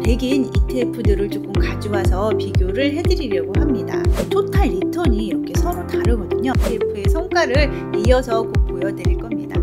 100인 ETF들을 조금 가져와서 비교를 해드리려고 합니다. 토탈 리턴이 이렇게 서로 다르거든요. ETF의 성과를 이어서 꼭 보여드릴 겁니다.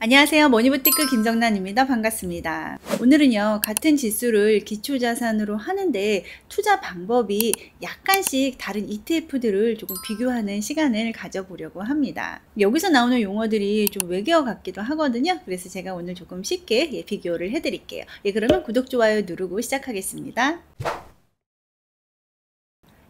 안녕하세요. 머니부티크 김정란입니다. 반갑습니다. 오늘은요, 같은 지수를 기초자산으로 하는데 투자 방법이 약간씩 다른 ETF들을 조금 비교하는 시간을 가져보려고 합니다. 여기서 나오는 용어들이 좀 외계어 같기도 하거든요. 그래서 제가 오늘 조금 쉽게 비교를 해드릴게요. 그러면 구독, 좋아요 누르고 시작하겠습니다.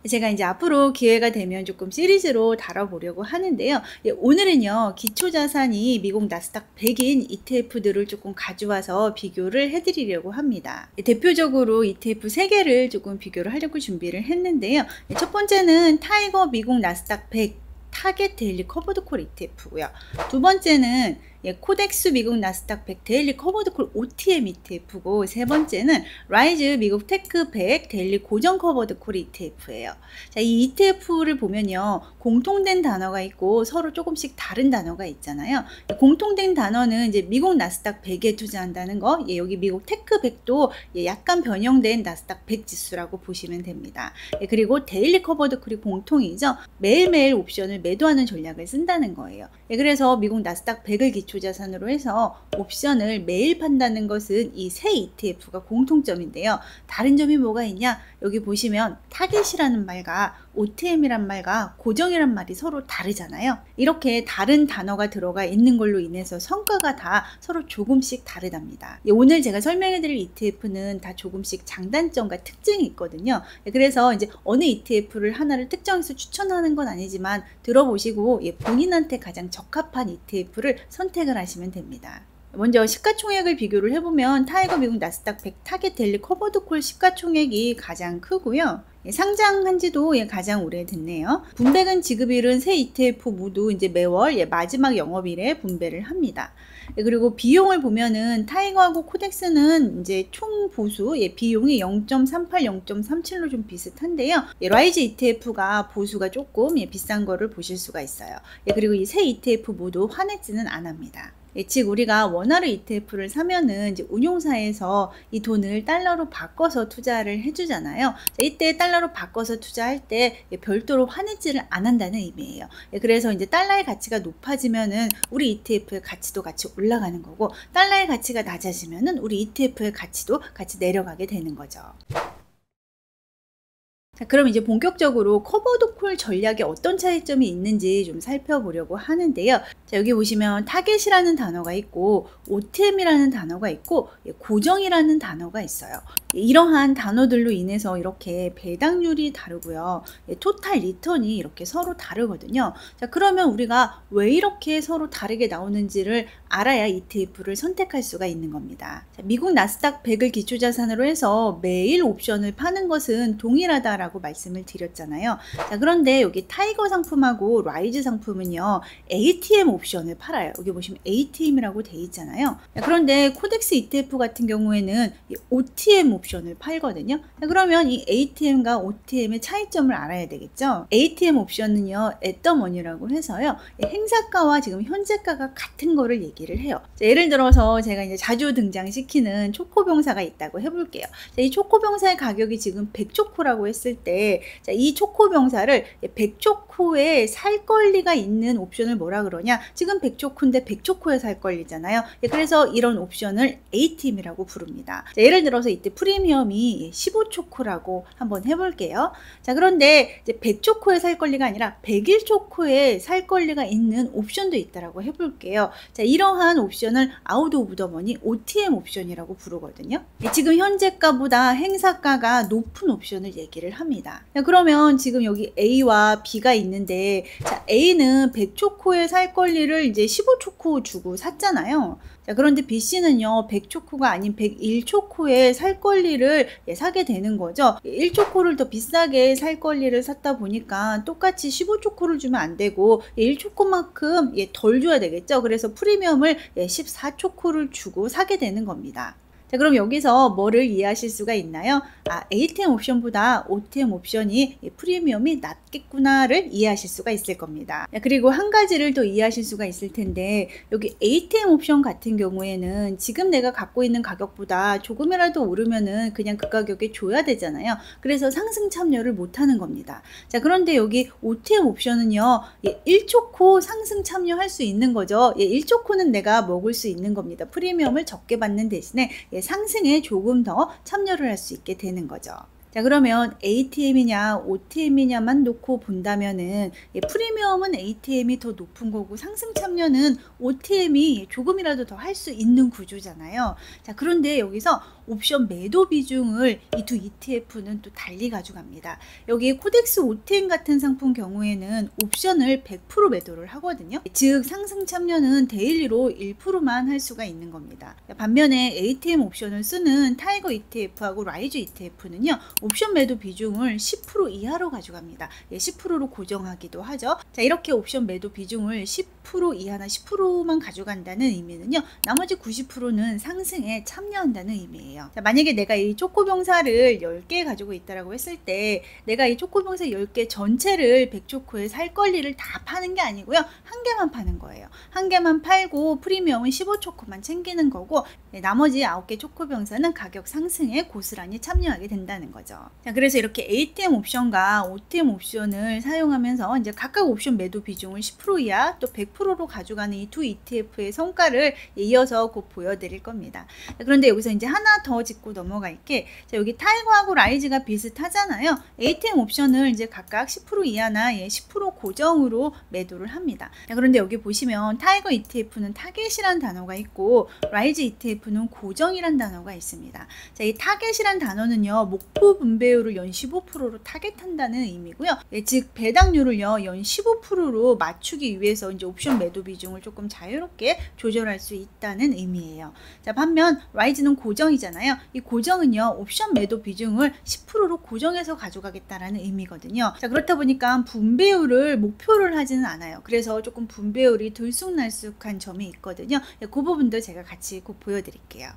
제가 이제 앞으로 기회가 되면 조금 시리즈로 다뤄보려고 하는데요. 오늘은요, 기초자산이 미국 나스닥 100인 ETF들을 조금 가져와서 비교를 해드리려고 합니다. 대표적으로 ETF 3개를 조금 비교를 하려고 준비를 했는데요. 첫 번째는 타이거 미국 나스닥 100 타겟 데일리 커버드 콜 ETF고요. 두 번째는 코덱스 미국 나스닥 100 데일리 커버드 콜 OTM ETF고, 세 번째는 라이즈 미국 테크 100 데일리 고정 커버드 콜 ETF예요. 자, 이 ETF를 보면요, 공통된 단어가 있고 서로 조금씩 다른 단어가 있잖아요. 공통된 단어는 이제 미국 나스닥 100에 투자한다는 거, 여기 미국 테크 100도 약간 변형된 나스닥 100 지수라고 보시면 됩니다. 그리고 데일리 커버드 콜이 공통이죠. 매일매일 옵션을 매도하는 전략을 쓴다는 거예요. 그래서 미국 나스닥 100을 기초자산으로 해서 옵션을 매일 판다는 것은 이 세 ETF가 공통점인데요. 다른 점이 뭐가 있냐? 여기 보시면 타겟이라는 말과 OTM이란 말과 고정이란 말이 서로 다르잖아요. 이렇게 다른 단어가 들어가 있는 걸로 인해서 성과가 다 서로 조금씩 다르답니다. 오늘 제가 설명해드릴 ETF는 다 조금씩 장단점과 특징이 있거든요. 그래서 이제 어느 ETF를 하나를 특정해서 추천하는 건 아니지만 들어보시고 본인한테 가장 적합한 ETF를 선택을 하시면 됩니다. 먼저 시가총액을 비교를 해보면 타이거 미국 나스닥 100 타겟 데일리 커버드 콜 시가총액이 가장 크고요. 상장한 지도 가장 오래됐네요. 분배금 지급일은 세 ETF 모두 이제 매월 마지막 영업일에 분배를 합니다. 그리고 비용을 보면은 타이거하고 코덱스는 이제 총 보수 비용이 0.38, 0.37로 좀 비슷한데요. 라이즈 ETF가 보수가 조금 비싼 거를 보실 수가 있어요. 그리고 이 세 ETF 모두 환해지는 안 합니다. 즉 우리가 원화로 ETF를 사면은 이제 운용사에서 이 돈을 달러로 바꿔서 투자를 해주잖아요. 이때 달러로 바꿔서 투자할 때 별도로 환해지를 안 한다는 의미예요. 그래서 이제 달러의 가치가 높아지면은 우리 ETF의 가치도 같이 올라가는 거고, 달러의 가치가 낮아지면은 우리 ETF의 가치도 같이 내려가게 되는 거죠. 자, 그럼 이제 본격적으로 커버드 콜 전략에 어떤 차이점이 있는지 좀 살펴보려고 하는데요. 자, 여기 보시면 타겟이라는 단어가 있고 OTM이라는 단어가 있고 고정이라는 단어가 있어요. 이러한 단어들로 인해서 이렇게 배당률이 다르고요. 토탈 리턴이 이렇게 서로 다르거든요. 자, 그러면 우리가 왜 이렇게 서로 다르게 나오는지를 알아야 ETF를 선택할 수가 있는 겁니다. 자, 미국 나스닥 100을 기초자산으로 해서 매일 옵션을 파는 것은 동일하다라고 말씀을 드렸잖아요. 자, 그런데 여기 타이거 상품하고 라이즈 상품은요, ATM 옵션을 팔아요. 여기 보시면 ATM이라고 돼 있잖아요. 자, 그런데 코덱스 ETF 같은 경우에는 OTM 옵션을 팔거든요. 자, 그러면 이 ATM과 OTM의 차이점을 알아야 되겠죠. ATM 옵션은요, 앳더머니라고 해서요, 행사가와 지금 현재가가 같은 거를 얘기를 해요. 자, 예를 들어서 제가 이제 자주 등장시키는 초코병사가 있다고 해볼게요. 자, 이 초코병사의 가격이 지금 100초코라고 했을 때, 자, 이 초코병사를 100초코에 살 권리가 있는 옵션을 뭐라 그러냐? 지금 100초코인데 100초코에 살 권리잖아요. 그래서 이런 옵션을 ATM이라고 부릅니다. 자, 예를 들어서 이때 프리미엄이 15초코라고 한번 해볼게요. 자, 그런데 이제 100초코에 살 권리가 아니라 101초코에 살 권리가 있는 옵션도 있다라고 해볼게요. 자, 이러한 옵션을 아웃 오브 더 머니 OTM 옵션이라고 부르거든요. 지금 현재가보다 행사가가 높은 옵션을 얘기를 합니다. 자, 그러면 지금 여기 A와 B가 있는데, 자, A는 100초코에 살 권리를 이제 15초코 주고 샀잖아요. 자, 그런데 B씨는요 100초코가 아닌 101초코에 살 권리를 사게 되는 거죠. 1초코를 더 비싸게 살 권리를 샀다 보니까 똑같이 15초코를 주면 안 되고 1초코만큼 덜 줘야 되겠죠. 그래서 프리미엄을 14초코를 주고 사게 되는 겁니다. 자, 그럼 여기서 뭐를 이해하실 수가 있나요? ATM 옵션보다 OTM 옵션이 프리미엄이 낮겠구나를 이해하실 수가 있을 겁니다. 그리고 한 가지를 또 이해하실 수가 있을 텐데, 여기 ATM 옵션 같은 경우에는 지금 내가 갖고 있는 가격보다 조금이라도 오르면은 그냥 그 가격에 줘야 되잖아요. 그래서 상승 참여를 못 하는 겁니다. 자, 그런데 여기 OTM 옵션은요, 1초코 상승 참여할 수 있는 거죠. 1초코는 내가 먹을 수 있는 겁니다. 프리미엄을 적게 받는 대신에 상승에 조금 더 참여를 할 수 있게 되는 거죠. 자, 그러면 ATM이냐 OTM이냐만 놓고 본다면은 프리미엄은 ATM이 더 높은 거고 상승 참여는 OTM이 조금이라도 더 할 수 있는 구조잖아요. 자, 그런데 여기서 옵션 매도 비중을 이 두 ETF는 또 달리 가져갑니다. 여기 코덱스 OTM 같은 상품 경우에는 옵션을 100% 매도를 하거든요. 즉 상승 참여는 데일리로 1%만 할 수가 있는 겁니다. 반면에 ATM 옵션을 쓰는 타이거 ETF하고 라이즈 ETF는요, 옵션 매도 비중을 10% 이하로 가져갑니다. 10%로 고정하기도 하죠. 자, 이렇게 옵션 매도 비중을 10% 이하나 10%만 가져간다는 의미는요, 나머지 90%는 상승에 참여한다는 의미예요. 자, 만약에 내가 이 초코병사를 10개 가지고 있다라고 했을 때, 내가 이 초코병사 10개 전체를 100초코에 살 권리를 다 파는 게 아니고요, 한 개만 파는 거예요. 한 개만 팔고 프리미엄은 15초코만 챙기는 거고, 나머지 9개 초코병사는 가격 상승에 고스란히 참여하게 된다는 거죠. 자, 그래서 이렇게 ATM 옵션과 OTM 옵션을 사용하면서 이제 각각 옵션 매도 비중을 10% 이하 또 100%로 가져가는 이 두 ETF의 성과를 이어서 곧 보여드릴 겁니다. 자, 그런데 여기서 이제 하나 더 짚고 넘어갈게. 자, 여기 타이거하고 라이즈가 비슷하잖아요. ATM 옵션을 이제 각각 10% 이하나 10% 고정으로 매도를 합니다. 자, 그런데 여기 보시면 타이거 ETF는 타겟이란 단어가 있고 라이즈 ETF는 고정이란 단어가 있습니다. 자, 이 타겟이란 단어는요, 목표 분배율을 연 15%로 타겟한다는 의미고요. 즉 배당률을요, 연 15%로 맞추기 위해서 이제 옵션 매도 비중을 조금 자유롭게 조절할 수 있다는 의미예요. 자, 반면 라이즈는 고정이잖아요. 이 고정은요, 옵션 매도 비중을 10%로 고정해서 가져가겠다라는 의미거든요. 자, 그렇다 보니까 분배율을 목표를 하지는 않아요. 그래서 조금 분배율이 들쑥날쑥한 점이 있거든요. 그 부분도 제가 같이 꼭 보여드릴게요.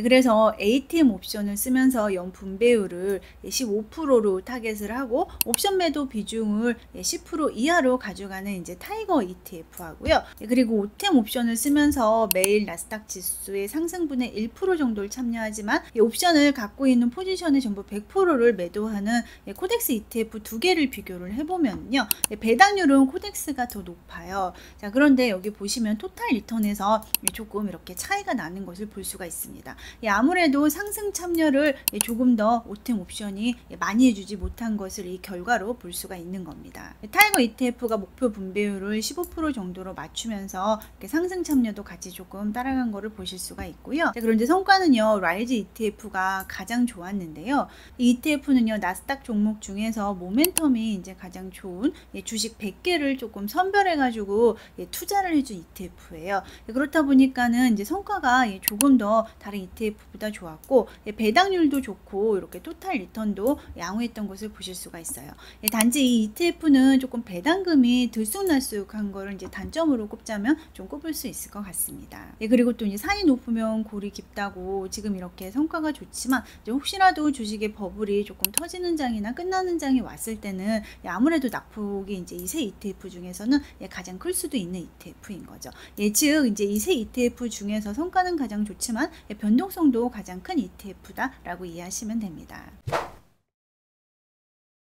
그래서 ATM 옵션을 쓰면서 연 분배율을 15%로 타겟을 하고 옵션 매도 비중을 10% 이하로 가져가는 이제 타이거 ETF 하고요. 그리고 OTM 옵션을 쓰면서 매일 나스닥 지수의 상승분의 1% 정도를 참여하지만 이 옵션을 갖고 있는 포지션의 전부 100%를 매도하는 코덱스 ETF 두 개를 비교를 해보면요, 배당률은 코덱스가 더 높아요. 자, 그런데 여기 보시면 토탈 리턴에서 조금 이렇게 차이가 나는 것을 볼 수가 있습니다. 아무래도 상승 참여를 조금 더 OTM 옵션이 많이 해주지 못한 것을 이 결과로 볼 수가 있는 겁니다. 타이거 ETF가 목표 분배율을 15% 정도로 맞추면서 상승 참여도 같이 조금 따라간 거를 보실 수가 있고요. 그런데 성과는요, 라이즈 ETF가 가장 좋았는데요. 이 ETF는요, 나스닥 종목 중에서 모멘텀이 이제 가장 좋은 주식 100개를 조금 선별해가지고 투자를 해준 ETF예요. 그렇다 보니까는 이제 성과가 조금 더 다른 ETF보다 좋았고 배당률도 좋고 이렇게 토탈 리턴도 양호했던 것을 보실 수가 있어요. 단지 이 ETF는 조금 배당금이 들쑥날쑥한 거를 이제 단점으로 꼽자면 좀 꼽을 수 있을 것 같습니다. 그리고 또 이제 산이 높으면 골이 깊다고 지금 이렇게 성과가 좋지만 이제 혹시라도 주식의 버블이 조금 터지는 장이나 끝나는 장이 왔을 때는 아무래도 낙폭이 이제 이 세 ETF 중에서는 가장 클 수도 있는 ETF인 거죠. 즉 이제 이 세 ETF 중에서 성과는 가장 좋지만 변동성도 가장 큰 ETF다라고 이해하시면 됩니다.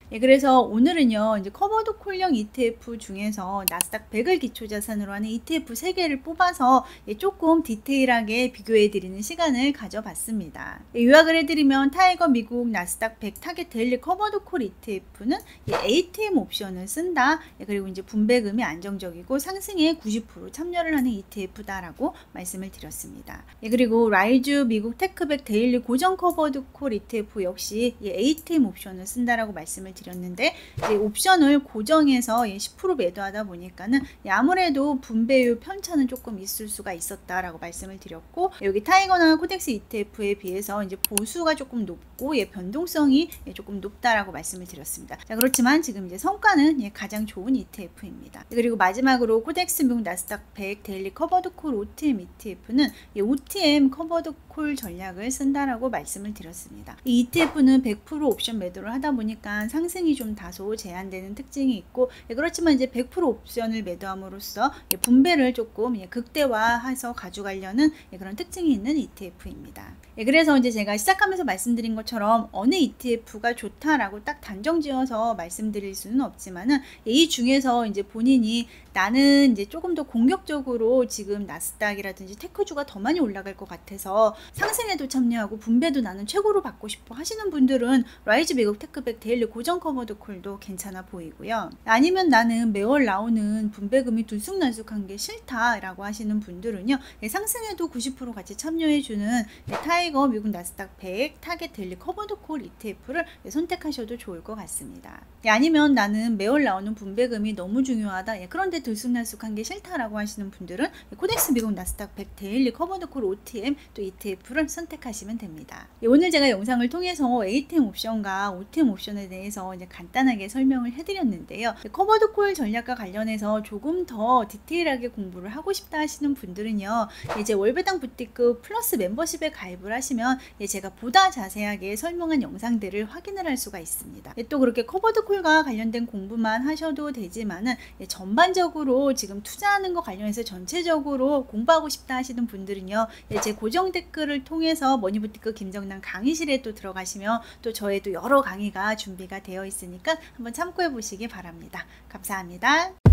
그래서 오늘은요, 이제 커버드 콜형 ETF 중에서 나스닥 100을 기초자산으로 하는 ETF 3개를 뽑아서 조금 디테일하게 비교해 드리는 시간을 가져봤습니다. 요약을 해드리면 타이거 미국 나스닥 100 타겟 데일리 커버드 콜 ETF는 ATM 옵션을 쓴다. 그리고 이제 분배금이 안정적이고 상승에 90% 참여를 하는 ETF다라고 말씀을 드렸습니다. 그리고 라이즈 미국 테크백 데일리 고정 커버드 콜 ETF 역시 ATM 옵션을 쓴다라고 말씀을 드렸는데 이제 옵션을 고정해서 10% 매도하다 보니까는 아무래도 분배율 편차는 조금 있을 수가 있었다라고 말씀을 드렸고, 여기 타이거나 코덱스 ETF에 비해서 이제 보수가 조금 높고 변동성이 조금 높다라고 말씀을 드렸습니다. 자, 그렇지만 지금 이제 성과는 가장 좋은 ETF입니다. 그리고 마지막으로 코덱스 미국 나스닥 100 데일리 커버드 콜 OTM ETF는 OTM 커버드 콜 전략을 쓴다라고 말씀을 드렸습니다. 이 ETF는 100% 옵션 매도를 하다 보니까 상승이 좀 다소 제한되는 특징이 있고, 그렇지만 이제 100% 옵션을 매도함으로써 분배를 조금 극대화해서 가져가려는 그런 특징이 있는 ETF입니다. 그래서 이제 제가 시작하면서 말씀드린 것처럼 어느 ETF가 좋다라고 딱 단정 지어서 말씀드릴 수는 없지만은, 이 중에서 이제 본인이 나는 이제 조금 더 공격적으로 지금 나스닥이라든지 테크주가 더 많이 올라갈 것 같아서 상승에도 참여하고 분배도 나는 최고로 받고 싶어 하시는 분들은 라이즈 미국 테크백 데일리 고정 커버드 콜도 괜찮아 보이고요. 아니면 나는 매월 나오는 분배금이 들쑥날쑥한 게 싫다라고 하시는 분들은요, 상승에도 90% 같이 참여해주는 타이거 미국 나스닥 100 타겟 데일리 커버드 콜 ETF를 선택하셔도 좋을 것 같습니다. 아니면 나는 매월 나오는 분배금이 너무 중요하다, 그런데 들쑥날쑥한 게 싫다라고 하시는 분들은 코덱스 미국 나스닥 100 데일리 커버드 콜 OTM 또 ETF를 선택하시면 됩니다. 오늘 제가 영상을 통해서 ATM 옵션과 OTM 옵션에 대해서 이제 간단하게 설명을 해드렸는데요. 커버드 콜 전략과 관련해서 조금 더 디테일하게 공부를 하고 싶다 하시는 분들은요, 이제 월배당 부티크 플러스 멤버십에 가입을 하시면 제가 보다 자세하게 설명한 영상들을 확인을 할 수가 있습니다. 또 그렇게 커버드 콜과 관련된 공부만 하셔도 되지만은 전반적으로 지금 투자하는 거 관련해서 전체적으로 공부하고 싶다 하시는 분들은요, 제 고정 댓글을 통해서 머니부티크 김정남 강의실에 또 들어가시면 또 저의 또 여러 강의가 준비가 되어 있으니까 한번 참고해 보시기 바랍니다. 감사합니다.